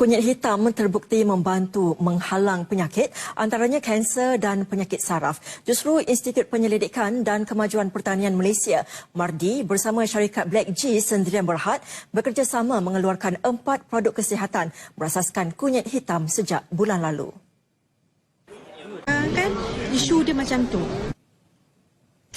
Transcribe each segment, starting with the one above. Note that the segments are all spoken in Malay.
Kunyit hitam terbukti membantu menghalang penyakit, antaranya kanser dan penyakit saraf. Justru Institut Penyelidikan dan Kemajuan Pertanian Malaysia, MARDI, bersama syarikat Black G Sendirian Berhad bekerjasama mengeluarkan 4 produk kesihatan berasaskan kunyit hitam sejak bulan lalu. Kan isu dia macam tu.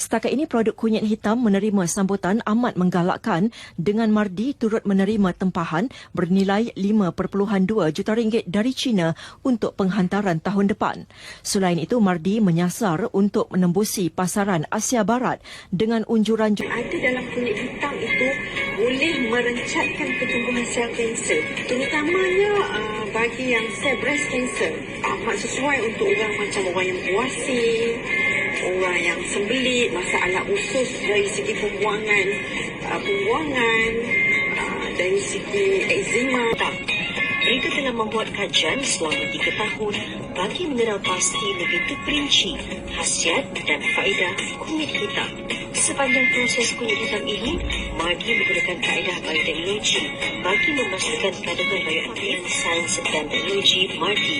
Setakat ini, produk kunyit hitam menerima sambutan amat menggalakkan dengan MARDI turut menerima tempahan bernilai RM5.2 juta dari China untuk penghantaran tahun depan. Selain itu, MARDI menyasar untuk menembusi pasaran Asia Barat dengan unjuran ada dalam kunyit hitam itu boleh merencatkan pertumbuhan sel kanser, terutamanya bagi yang sel breast cancer. Amat sesuai untuk orang macam orang yang berwasir, orang yang sembelit, masalah usus dari segi pembuangan, dari segi eczema. Mereka telah membuat kajian selama 3 tahun bagi mineral pasti lebih terperinci, khasiat dan faedah kunyit hitam. Sepanjang proses kunyit hitam ini, MARDI menggunakan kaedah bioteknologi bagi memastikan kandungan bioaktif sains dan teknologi MARDI.